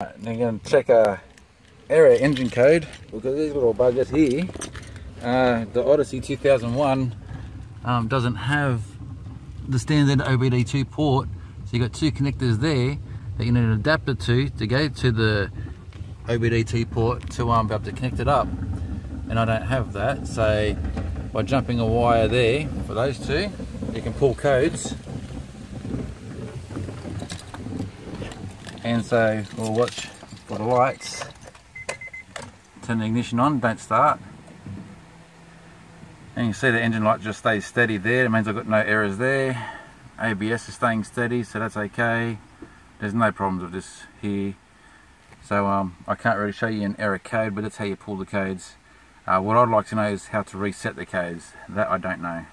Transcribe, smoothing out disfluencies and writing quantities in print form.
Now you're going to check a error engine code because these little buggers here, the Odyssey 2001 doesn't have the standard OBD2 port, so you've got two connectors there that you need an adapter to go to the OBD2 port to be able to connect it up, and I don't have that. So by jumping a wire there for those two, you can pull codes. And so we'll watch for the lights, turn the ignition on, don't start, and you see the engine light just stays steady there. It means I've got no errors there. ABS is staying steady, so that's okay. There's no problems with this here. So I can't really show you an error code, but that's how you pull the codes. What I'd like to know is how to reset the codes. That I don't know.